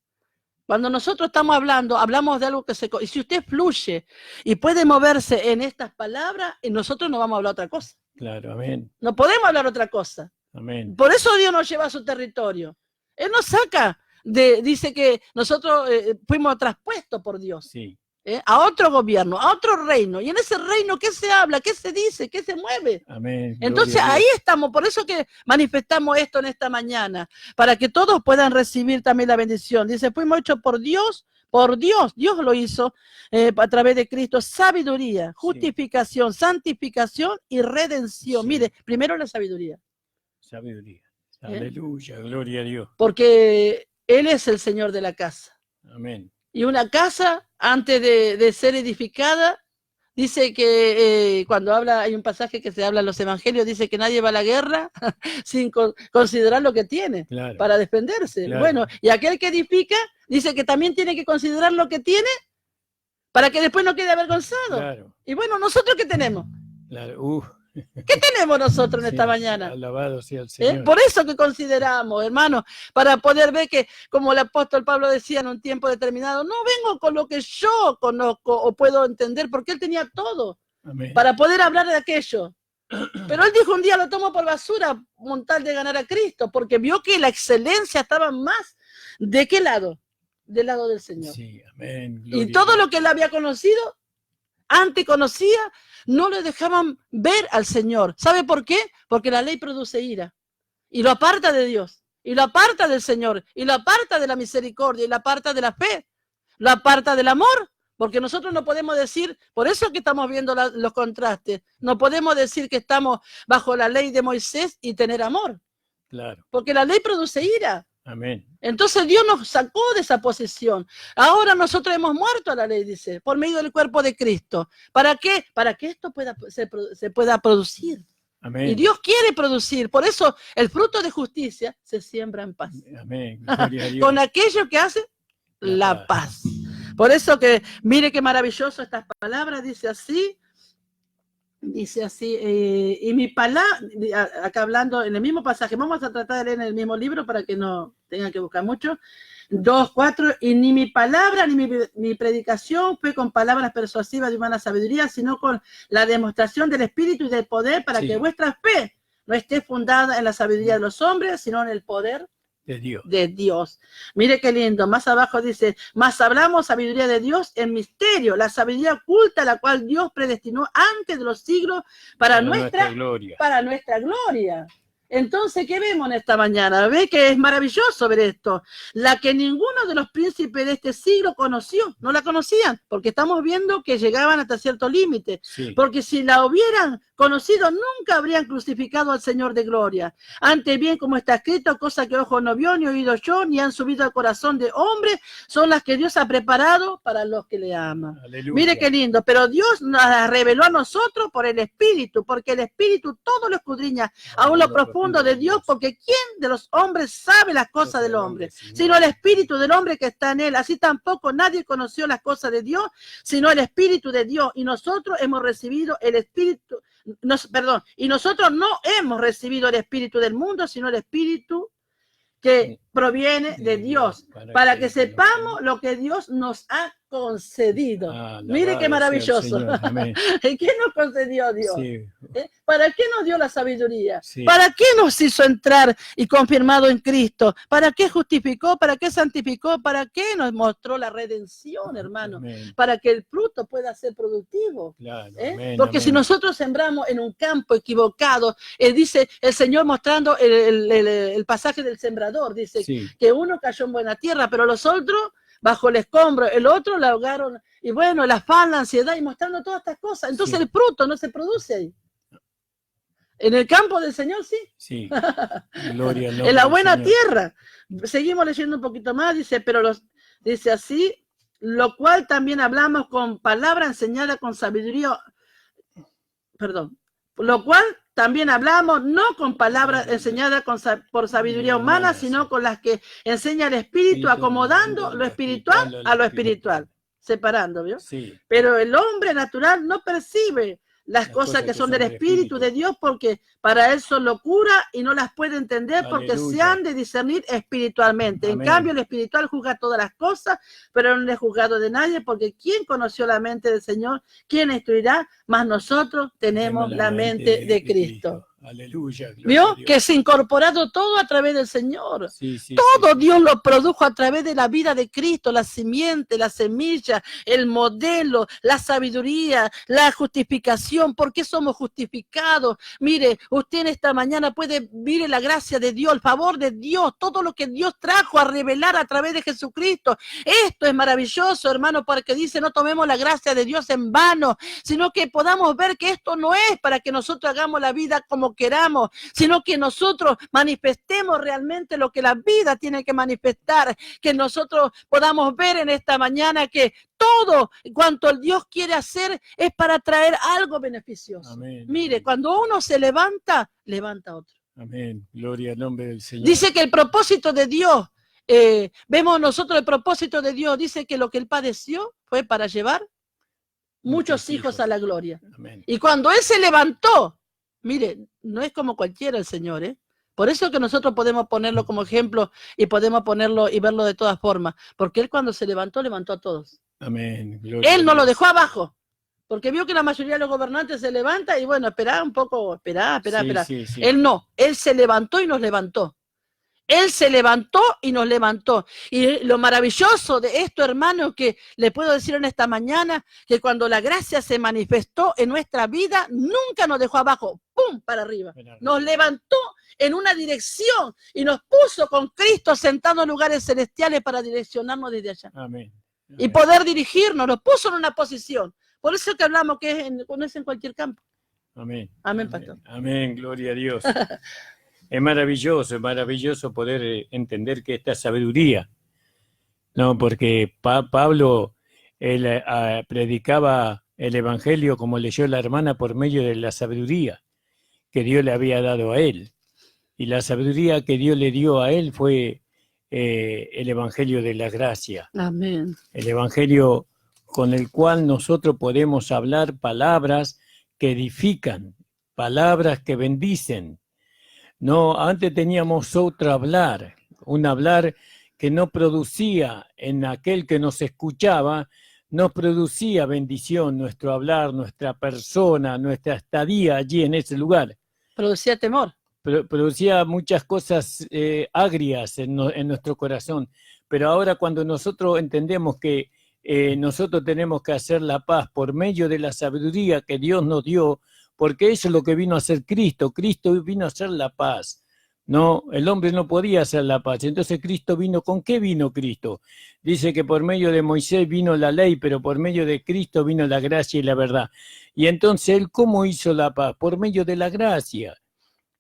Cuando nosotros estamos hablando, hablamos de algo que se... Y si usted fluye y puede moverse en estas palabras, nosotros no vamos a hablar otra cosa. Claro, amén. No podemos hablar otra cosa. Amén. Por eso Dios nos lleva a su territorio. Él nos saca dice que nosotros fuimos traspuestos por Dios. Sí. A otro gobierno, a otro reino. Y en ese reino, ¿qué se habla? ¿Qué se dice? ¿Qué se mueve? Amén. Entonces ahí estamos, por eso que manifestamos esto en esta mañana, para que todos puedan recibir también la bendición. Dice, fuimos hechos por Dios, Dios lo hizo a través de Cristo, sabiduría, justificación, santificación y redención. Sí. Mire, primero la sabiduría. Sabiduría. Aleluya, gloria a Dios. Porque Él es el Señor de la casa. Amén. Y una casa, antes de ser edificada, dice que cuando hay un pasaje que se habla en los evangelios, dice que nadie va a la guerra sin considerar lo que tiene para defenderse. Claro. Bueno, y aquel que edifica, dice que también tiene que considerar lo que tiene para que después no quede avergonzado. Claro. Y bueno, ¿nosotros qué tenemos? Claro. ¿Qué tenemos nosotros en esta mañana? Alabado sea el Señor. Por eso que consideramos, hermano, para poder ver que, como el apóstol Pablo decía en un tiempo determinado, no vengo con lo que yo conozco o puedo entender, porque él tenía todo. Amén. Para poder hablar de aquello. Pero él dijo un día, lo tomo por basura, con tal de ganar a Cristo, porque vio que la excelencia estaba más, ¿de qué lado? Del lado del Señor. Sí, amén. Y todo lo que él había conocido, antes conocía, no le dejaban ver al Señor. ¿Sabe por qué? Porque la ley produce ira. Y lo aparta de Dios. Y lo aparta del Señor. Y lo aparta de la misericordia. Y lo aparta de la fe. Lo aparta del amor. Porque nosotros no podemos decir, por eso que estamos viendo los contrastes, no podemos decir que estamos bajo la ley de Moisés y tener amor. Claro. Porque la ley produce ira. Amén. Entonces Dios nos sacó de esa posición. Ahora nosotros hemos muerto a la ley, dice, por medio del cuerpo de Cristo. ¿Para qué? Para que esto se pueda producir. Amén. Y Dios quiere producir. Por eso el fruto de justicia se siembra en paz. Amén. Gloria a Dios. Con aquello que hace la paz. Por eso que, mire qué maravilloso estas palabras, dice así, y mi palabra, acá hablando en el mismo pasaje, vamos a tratar de leer en el mismo libro para que no tengan que buscar mucho, 2:4, y ni mi palabra ni mi predicación fue con palabras persuasivas de humana sabiduría, sino con la demostración del Espíritu y del poder para que vuestra fe no esté fundada en la sabiduría de los hombres, sino en el poder de Dios. Mire qué lindo. Más abajo dice, más hablamos sabiduría de Dios en misterio, la sabiduría oculta, la cual Dios predestinó antes de los siglos para nuestra gloria. Entonces, ¿qué vemos en esta mañana? ¿Ve que es maravilloso ver esto? La que ninguno de los príncipes de este siglo conoció, no la conocían, porque estamos viendo que llegaban hasta cierto límite, porque si la hubieran conocido, nunca habrían crucificado al Señor de gloria. Antes bien, como está escrito, cosa que ojo no vio, ni oído yo, ni han subido al corazón de hombre, son las que Dios ha preparado para los que le aman. Aleluya. Mire qué lindo, pero Dios nos las reveló a nosotros por el Espíritu, porque el Espíritu todo lo escudriña, aún lo profundo de Dios, porque ¿quién de los hombres sabe las cosas del hombre? Sino el Espíritu del hombre que está en él. Así tampoco nadie conoció las cosas de Dios, sino el Espíritu de Dios. Y nosotros hemos recibido el Espíritu, y nosotros no hemos recibido el Espíritu del mundo, sino el Espíritu que proviene de Dios, para que sepamos lo que Dios nos ha concedido. Mire Alabado qué maravilloso. sea el Señor. Amén. ¿Qué nos concedió Dios? Sí, ¿Para qué nos dio la sabiduría? sí. ¿Para qué nos hizo entrar y confirmado en Cristo? ¿Para qué justificó? ¿Para qué santificó? ¿Para qué nos mostró la redención, hermano? Amén. Para que el fruto pueda ser productivo. Claro, amén, Porque si amén. nosotros sembramos en un campo equivocado, dice el Señor mostrando el pasaje del sembrador, dice Sí, que uno cayó en buena tierra, pero los otros bajo el escombro, el otro la ahogaron, y bueno, el afán, la ansiedad, y mostrando todas estas cosas. Entonces Sí. el fruto no se produce ahí. En el campo del Señor sí. sí. Gloria al nombre En la del buena Señor. tierra. Seguimos leyendo un poquito más, dice, dice así, lo cual también hablamos con palabra enseñada con sabiduría, perdón, lo cual también hablamos no con palabras enseñadas por sabiduría humana, sino con las que enseña el Espíritu, acomodando lo espiritual a lo espiritual, separando, ¿vio? Sí, Pero el hombre natural no percibe las cosas que son del Espíritu de Dios, porque para él son locura y no las puede entender, porque se Aleluya. han de discernir espiritualmente. En Amén. cambio, el espiritual juzga todas las cosas, pero no es juzgado de nadie, porque ¿quién conoció la mente del Señor? ¿Quién instruirá? Mas nosotros tenemos la mente de Cristo. Aleluya. Gloria a ¿Vio? Dios. Que se ha incorporado todo a través del Señor. Sí, sí, Todo sí. Dios lo produjo a través de la vida de Cristo, la simiente, la semilla, el modelo, la sabiduría, la justificación. ¿Por qué somos justificados? Mire, usted en esta mañana puede ver la gracia de Dios, el favor de Dios, todo lo que Dios trajo a revelar a través de Jesucristo. Esto es maravilloso, hermano, porque dice, no tomemos la gracia de Dios en vano, sino que podamos ver que esto no es para que nosotros hagamos la vida como queramos, sino que nosotros manifestemos realmente lo que la vida tiene que manifestar, que nosotros podamos ver en esta mañana que todo cuanto el Dios quiere hacer es para traer algo beneficioso. Amén. Mire, cuando uno se levanta, levanta a otro. Amén. Gloria al nombre del Señor. Dice que el propósito de Dios, vemos nosotros el propósito de Dios, dice que lo que él padeció fue para llevar muchos hijos a la gloria. Amén. Y cuando él se levantó, mire, no es como cualquiera el Señor, ¿eh? Por eso que nosotros podemos ponerlo como ejemplo y podemos ponerlo y verlo de todas formas. Porque él cuando se levantó, levantó a todos. Amén. Gloria Él a no lo Dios. dejó abajo. Porque vio que la mayoría de los gobernantes se levanta y bueno, esperá un poco, esperá. Sí, sí. Él no, él se levantó y nos levantó. Él se levantó y nos levantó. Y lo maravilloso de esto, hermano, que le puedo decir en esta mañana, que cuando la gracia se manifestó en nuestra vida, nunca nos dejó abajo, ¡pum!, para arriba. Nos levantó en una dirección y nos puso con Cristo sentado en lugares celestiales para direccionarnos desde allá. Amén. Y poder dirigirnos, nos puso en una posición. Por eso que hablamos que no es en cualquier campo. Amén. Amén, pastor. Amén. Gloria a Dios. Es maravilloso poder entender que esta sabiduría, no, porque Pablo él, predicaba el evangelio como leyó la hermana por medio de la sabiduría que Dios le había dado a él. Y la sabiduría que Dios le dio a él fue el evangelio de la gracia. Amén. El evangelio con el cual nosotros podemos hablar palabras que edifican, palabras que bendicen. No, antes teníamos otro hablar, un hablar que no producía en aquel que nos escuchaba, no producía bendición nuestro hablar, nuestra persona, nuestra estadía allí en ese lugar. Producía temor. Producía muchas cosas agrias en nuestro corazón. Pero ahora cuando nosotros entendemos que nosotros tenemos que hacer la paz por medio de la sabiduría que Dios nos dio, porque eso es lo que vino a hacer Cristo. Cristo vino a hacer la paz. No, el hombre no podía hacer la paz. Entonces Cristo vino, ¿con qué vino Cristo? Dice que por medio de Moisés vino la ley, pero por medio de Cristo vino la gracia y la verdad. Y entonces él, ¿cómo hizo la paz? Por medio de la gracia.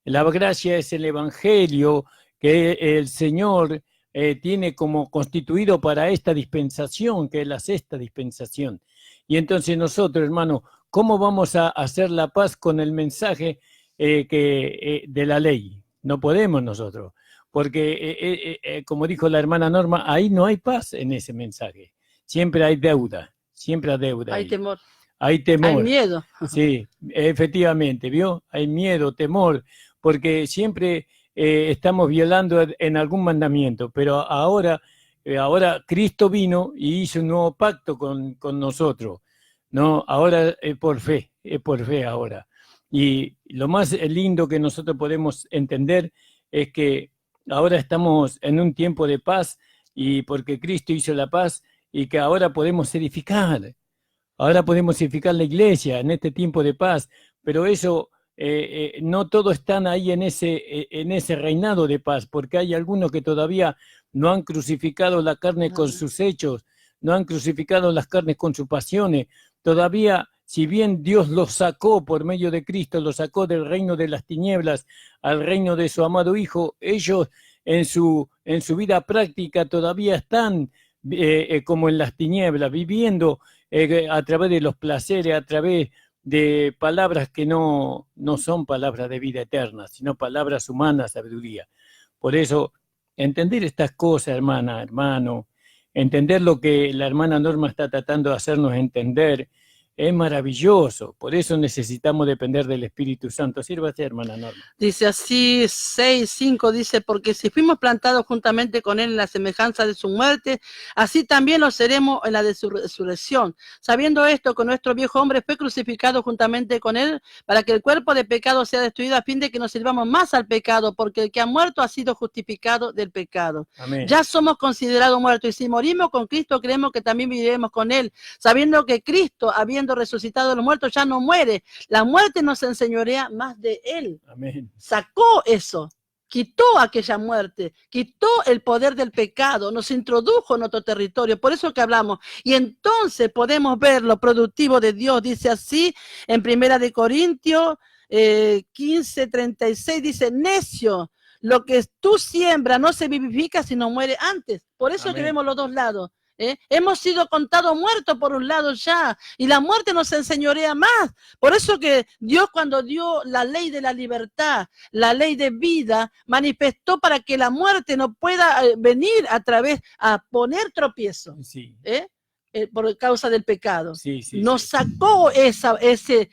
La gracia es el evangelio que el Señor tiene como constituido para esta dispensación, que es la sexta dispensación. Y entonces nosotros, hermano, ¿cómo vamos a hacer la paz con el mensaje de la ley? No podemos nosotros, porque como dijo la hermana Norma, ahí no hay paz en ese mensaje. Siempre hay deuda, siempre hay deuda. Hay temor. Hay temor. Hay miedo. Sí, efectivamente, ¿vio? Hay miedo, temor, porque siempre estamos violando en algún mandamiento, pero ahora ahora Cristo vino y hizo un nuevo pacto con nosotros, ¿no? Ahora es por fe ahora. Y lo más lindo que nosotros podemos entender es que ahora estamos en un tiempo de paz y porque Cristo hizo la paz y que ahora podemos edificar. Ahora podemos edificar la iglesia en este tiempo de paz, pero eso no todos están ahí en ese reinado de paz, porque hay algunos que todavía no han crucificado la carne con sus hechos, no han crucificado las carnes con sus pasiones. Todavía, si bien Dios los sacó por medio de Cristo, los sacó del reino de las tinieblas al reino de su amado Hijo, ellos en su vida práctica todavía están como en las tinieblas, viviendo a través de los placeres, a través de palabras que no son palabras de vida eterna, sino palabras humanas, sabiduría. Por eso, entender estas cosas, hermana, hermano, entender lo que la hermana Norma está tratando de hacernos entender, es maravilloso. Por eso necesitamos depender del Espíritu Santo. Sírvase, hermana Norma. Dice así, 6:5, dice, porque si fuimos plantados juntamente con él en la semejanza de su muerte, así también lo seremos en la de su resurrección. Sabiendo esto, que nuestro viejo hombre fue crucificado juntamente con él, para que el cuerpo de pecado sea destruido, a fin de que nos sirvamos más al pecado, porque el que ha muerto ha sido justificado del pecado. Amén. Ya somos considerados muertos, y si morimos con Cristo, creemos que también viviremos con él, sabiendo que Cristo, habiendo resucitado de los muertos, ya no muere. La muerte nos enseñorea más de él. Amén. Sacó eso, quitó aquella muerte, quitó el poder del pecado, nos introdujo en otro territorio. Por eso que hablamos. Y entonces podemos ver lo productivo de Dios. Dice así en 1 Corintios 15:36, dice, necio, lo que tú siembras no se vivifica sino muere antes. Por eso que vemos los dos lados. Hemos sido contados muertos por un lado ya, y la muerte nos enseñorea más. Por eso que Dios, cuando dio la ley de la libertad, la ley de vida, manifestó para que la muerte no pueda venir a través a poner tropiezo. Sí. Por causa del pecado. Sí, nos sacó ese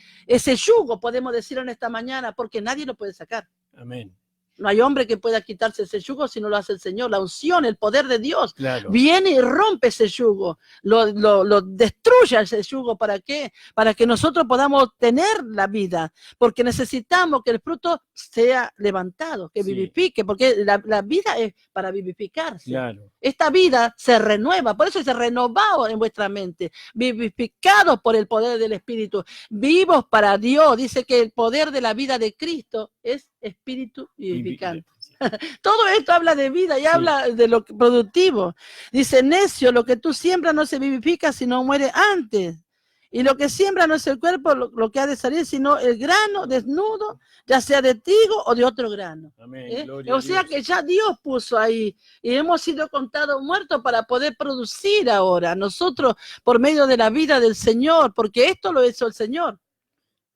yugo, podemos decir en esta mañana, porque nadie lo puede sacar. Amén. No hay hombre que pueda quitarse ese yugo si no lo hace el Señor. La unción, el poder de Dios, claro, viene y rompe ese yugo, lo destruye ese yugo. ¿Para qué? Para que nosotros podamos tener la vida, porque necesitamos que el fruto sea levantado, que vivifique, porque la vida es para vivificarse. Claro. Esta vida se renueva, por eso se renovado en vuestra mente, vivificados por el poder del Espíritu, vivos para Dios. Dice que el poder de la vida de Cristo es espíritu vivificante. Todo esto habla de vida y habla de lo productivo. Dice, necio, lo que tú siembras no se vivifica sino muere antes. Y lo que siembra no es el cuerpo lo que ha de salir, sino el grano desnudo, ya sea de trigo o de otro grano. Amén. O sea que ya Dios puso ahí y hemos sido contados muertos para poder producir ahora nosotros por medio de la vida del Señor, porque esto lo hizo el Señor.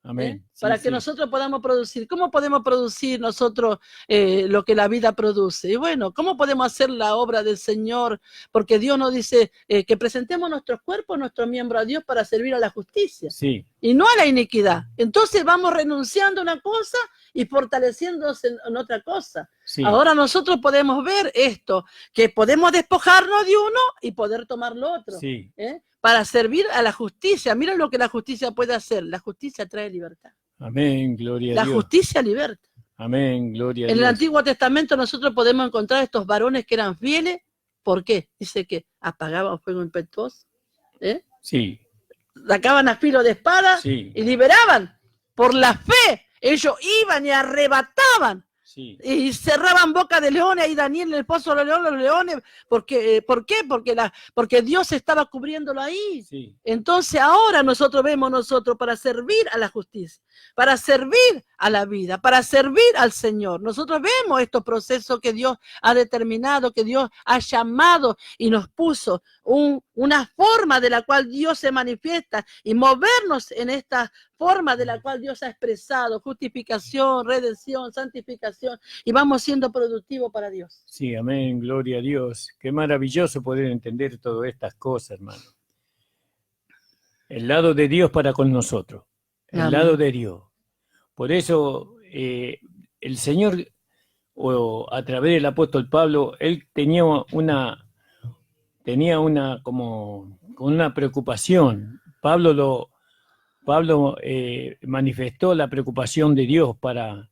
Amén. Para que nosotros podamos producir. ¿Cómo podemos producir nosotros lo que la vida produce? Y bueno, ¿cómo podemos hacer la obra del Señor? Porque Dios nos dice que presentemos nuestros cuerpos, nuestros miembros a Dios para servir a la justicia. Sí. Y no a la iniquidad. Entonces vamos renunciando a una cosa y fortaleciéndose en otra cosa. Sí. Ahora nosotros podemos ver esto, que podemos despojarnos de uno y poder tomar lo otro. Sí. Para servir a la justicia. Miren lo que la justicia puede hacer. La justicia trae libertad. Amén, gloria a Dios. La justicia liberta. Amén, gloria a Dios. En el Antiguo Testamento nosotros podemos encontrar estos varones que eran fieles. ¿Por qué? Dice que apagaban fuego impetuoso. Sí. Sacaban a filo de espada y liberaban. Por la fe, ellos iban y arrebataban. Sí. Y cerraban boca de leones, ahí Daniel en el pozo de los leones, ¿por qué? Porque Dios estaba cubriéndolo ahí. Sí. Entonces ahora nosotros vemos para servir a la justicia, para servir a la vida, para servir al Señor. Nosotros vemos estos procesos que Dios ha determinado, que Dios ha llamado y nos puso una forma de la cual Dios se manifiesta y movernos en esta forma de la cual Dios ha expresado, justificación, redención, santificación, y vamos siendo productivos para Dios. Sí, amén, gloria a Dios. Qué maravilloso poder entender todas estas cosas, hermano. El lado de Dios para con nosotros, el Amén. lado de Dios. Por eso el Señor, o a través del apóstol Pablo, él tenía tenía como una preocupación. Pablo manifestó la preocupación de Dios para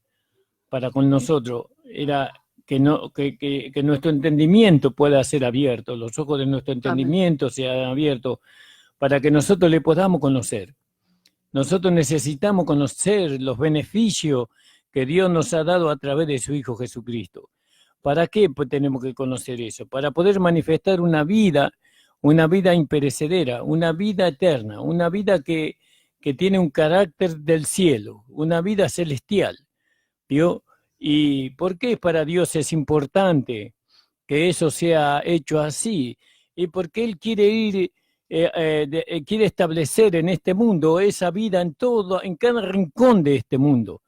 con nosotros. Era que nuestro entendimiento pueda ser abierto, los ojos de nuestro entendimiento sean abiertos para que nosotros le podamos conocer. Nosotros necesitamos conocer los beneficios que Dios nos ha dado a través de su Hijo Jesucristo. ¿Para qué tenemos que conocer eso? Para poder manifestar una vida imperecedera, una vida eterna, una vida que tiene un carácter del cielo, una vida celestial. ¿Vio? ¿Y por qué para Dios es importante que eso sea hecho así? Y porque Él quiere quiere establecer en este mundo esa vida en cada rincón de este mundo.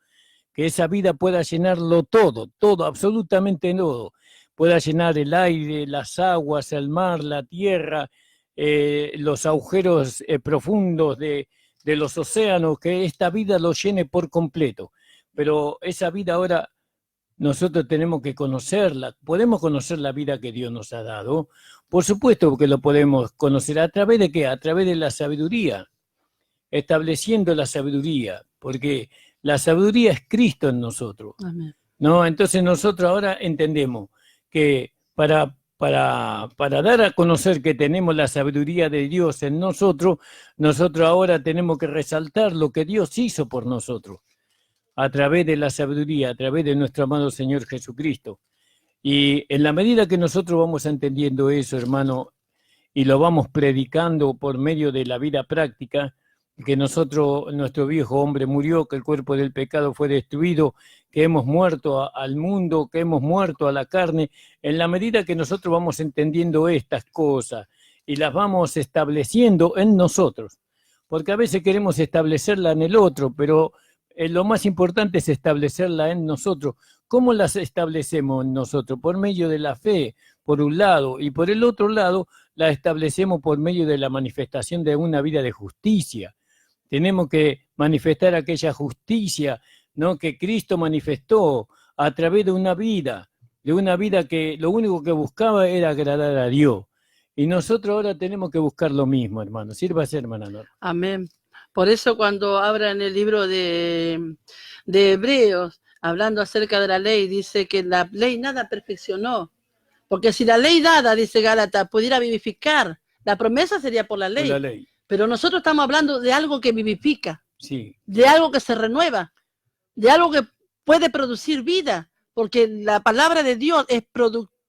Que esa vida pueda llenarlo todo, absolutamente todo. Pueda llenar el aire, las aguas, el mar, la tierra, los agujeros profundos de los océanos, que esta vida lo llene por completo. Pero esa vida ahora nosotros tenemos que conocerla. ¿Podemos conocer la vida que Dios nos ha dado? Por supuesto que lo podemos conocer. ¿A través de qué? A través de la sabiduría. Estableciendo la sabiduría, porque la sabiduría es Cristo en nosotros. Amén. ¿No? Entonces nosotros ahora entendemos que para dar a conocer que tenemos la sabiduría de Dios en nosotros ahora tenemos que resaltar lo que Dios hizo por nosotros, a través de la sabiduría, a través de nuestro amado Señor Jesucristo. Y en la medida que nosotros vamos entendiendo eso, hermano, y lo vamos predicando por medio de la vida práctica, que nuestro viejo hombre murió, que el cuerpo del pecado fue destruido, que hemos muerto al mundo, que hemos muerto a la carne, en la medida que nosotros vamos entendiendo estas cosas y las vamos estableciendo en nosotros, porque a veces queremos establecerla en el otro, pero lo más importante es establecerla en nosotros. ¿Cómo las establecemos en nosotros? Por medio de la fe, por un lado, y por el otro lado, la establecemos por medio de la manifestación de una vida de justicia. Tenemos que manifestar aquella justicia, ¿no?, que Cristo manifestó a través de una vida que lo único que buscaba era agradar a Dios. Y nosotros ahora tenemos que buscar lo mismo, hermano. Sírvase, hermana Norma. Amén. Por eso cuando abran el libro de Hebreos, hablando acerca de la ley, dice que la ley nada perfeccionó. Porque si la ley dada, dice Gálatas, pudiera vivificar, la promesa sería por la ley. Por la ley. Pero nosotros estamos hablando de algo que vivifica, sí, de algo que se renueva, de algo que puede producir vida, porque la palabra de Dios es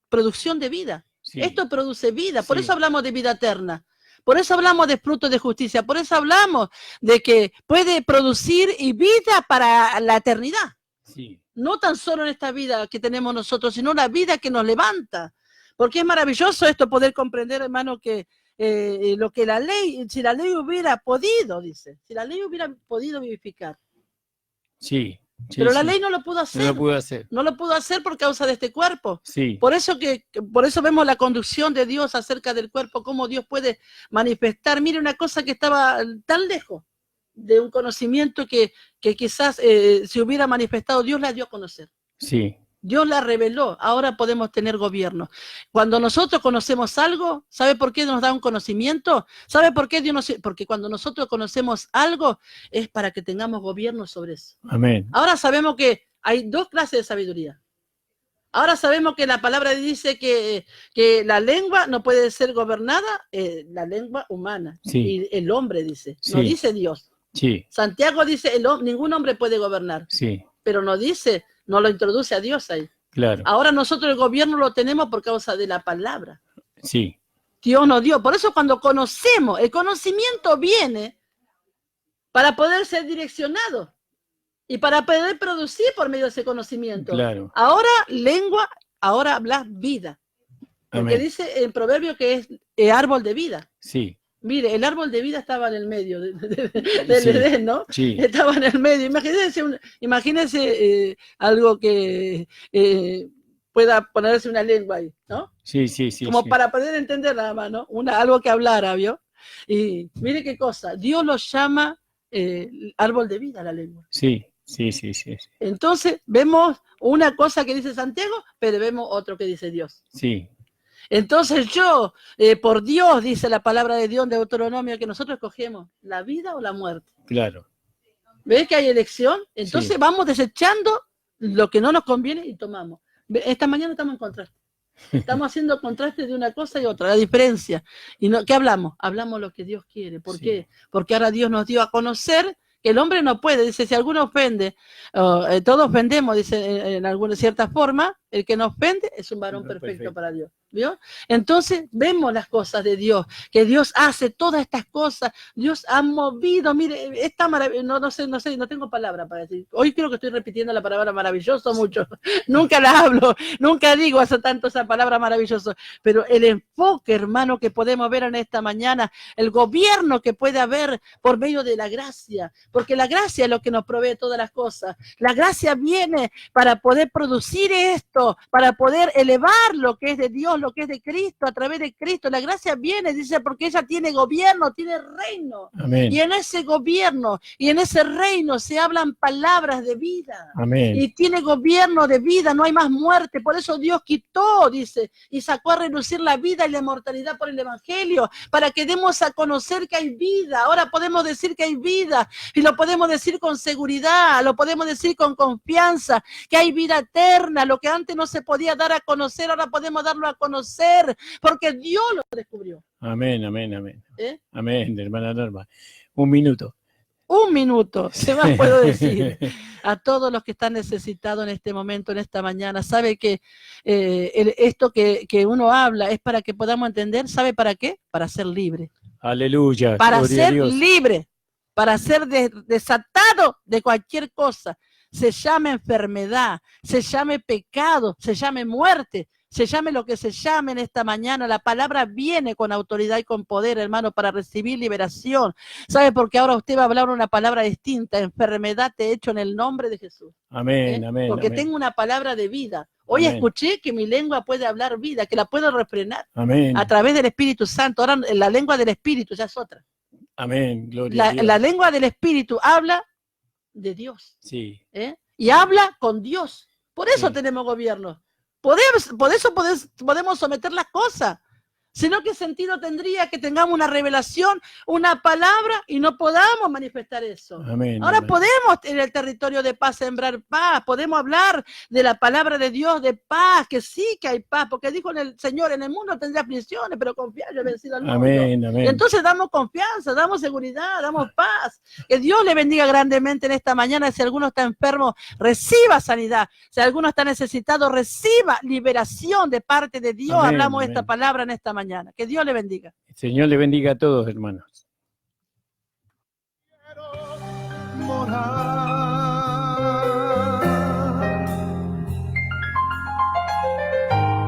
producción de vida. Sí. Esto produce vida, por Sí. eso hablamos de vida eterna. Por eso hablamos de frutos de justicia, por eso hablamos de que puede producir y vida para la eternidad. Sí. No tan solo en esta vida que tenemos nosotros, sino la vida que nos levanta. Porque es maravilloso esto, poder comprender, hermano, que lo que la ley, si la ley hubiera podido, dice, si la ley hubiera podido vivificar. Sí. Sí, pero la sí. ley no lo pudo hacer. No lo pudo hacer. No lo pudo hacer por causa de este cuerpo. Sí. Por eso vemos la conducción de Dios acerca del cuerpo, cómo Dios puede manifestar. Mire, una cosa que estaba tan lejos de un conocimiento que quizás se hubiera manifestado, Dios la dio a conocer. Sí. Dios la reveló, ahora podemos tener gobierno. Cuando nosotros conocemos algo, ¿sabe por qué nos da un conocimiento? ¿Sabe por qué Dios nos... Porque cuando nosotros conocemos algo, es para que tengamos gobierno sobre eso. Amén. Ahora sabemos que hay dos clases de sabiduría. Ahora sabemos que la palabra dice que la lengua no puede ser gobernada, la lengua humana. Sí. Y el hombre dice, Sí. no dice Dios. Sí. Santiago dice, ningún hombre puede gobernar. Sí. Pero no dice, no lo introduce a Dios ahí. Claro. Ahora nosotros el gobierno lo tenemos por causa de la palabra. Sí. Dios nos dio. Por eso cuando conocemos, el conocimiento viene para poder ser direccionado y para poder producir por medio de ese conocimiento. Claro. Ahora lengua, ahora hablas vida. Porque Amén. dice en Proverbio que es el árbol de vida. Sí. Mire, el árbol de vida estaba en el medio del Sí. Edén, ¿no? Sí. Estaba en el medio. Imagínense algo que pueda ponerse una lengua ahí, ¿no? Sí, sí, sí. Como sí. para poder entender nada más, ¿no? Algo que hablara, ¿vio? Y mire qué cosa, Dios lo llama árbol de vida, la lengua. Sí, sí, sí, sí. Entonces vemos una cosa que dice Santiago, pero vemos otro que dice Dios. Sí. Entonces yo, por Dios, dice la palabra de Dios en Deuteronomio, que nosotros escogemos la vida o la muerte. Claro. ¿Ves que hay elección? Entonces Sí. vamos desechando lo que no nos conviene y tomamos. Esta mañana estamos en contraste. Estamos haciendo contraste de una cosa y otra, la diferencia. ¿Y no, qué hablamos? Hablamos lo que Dios quiere. ¿Por qué? Porque ahora Dios nos dio a conocer que el hombre no puede. Dice, si alguno ofende, todos ofendemos, dice en alguna cierta forma, el que nos ofende es un varón perfecto para Dios. ¿Vio? Entonces vemos las cosas de Dios, que Dios hace todas estas cosas, Dios ha movido, mire, esta maravilla, no sé, no tengo palabra para decir. Hoy creo que estoy repitiendo la palabra maravilloso mucho, nunca la hablo, nunca digo hace tanto esa palabra maravilloso, pero el enfoque, hermano, que podemos ver en esta mañana, el gobierno que puede haber por medio de la gracia, porque la gracia es lo que nos provee todas las cosas, la gracia viene para poder producir esto, para poder elevar lo que es de Dios, lo que es de Cristo, a través de Cristo. La gracia viene, dice, porque ella tiene gobierno, tiene reino. Amén. Y en ese gobierno y en ese reino se hablan palabras de vida. Amén. Y tiene gobierno de vida, no hay más muerte. Por eso Dios quitó, dice, y sacó a relucir la vida y la inmortalidad por el Evangelio, para que demos a conocer que hay vida. Ahora podemos decir que hay vida y lo podemos decir con seguridad, lo podemos decir con confianza, que hay vida eterna. Lo que antes no se podía dar a conocer, ahora podemos darlo a conocer, porque Dios lo descubrió. Amén, amén, amén. ¿Eh? Amén, hermana Norma. Un minuto. Un minuto, ¿qué más puedo decir? A todos los que están necesitados en este momento, en esta mañana, sabe que esto que uno habla es para que podamos entender, ¿sabe para qué? Para ser libre. Aleluya. Para Gloria a ser Dios. libre, para ser desatado de cualquier cosa. Se llame enfermedad, se llame pecado, se llame muerte, se llame lo que se llame en esta mañana. La palabra viene con autoridad y con poder, hermano, para recibir liberación. ¿Sabe? Porque ahora usted va a hablar una palabra distinta. Enfermedad te he hecho en el nombre de Jesús. Amén, amén. Porque amén. tengo una palabra de vida. Hoy Amén. escuché que mi lengua puede hablar vida, que la puedo refrenar Amén. a través del Espíritu Santo. Ahora la lengua del Espíritu ya es otra. Amén. Gloria a Dios. La lengua del Espíritu habla de Dios. Sí. Y habla con Dios. Por eso Sí. tenemos gobierno. Por eso podemos someter las cosas. Sino qué sentido tendría que tengamos una revelación, una palabra y no podamos manifestar eso. Amén. Ahora amén. podemos en el territorio de paz sembrar paz, podemos hablar de la palabra de Dios de paz, que sí que hay paz, porque dijo el Señor, en el mundo tendrá aflicciones, pero confiad, yo he vencido al mundo. Amén, amén. Y entonces damos confianza, damos seguridad, damos paz. Que Dios le bendiga grandemente en esta mañana. Si alguno está enfermo, reciba sanidad. Si alguno está necesitado, reciba liberación de parte de Dios. Amén, Hablamos amén. esta palabra en esta mañana. Que Dios le bendiga. El Señor le bendiga a todos, hermanos. Morar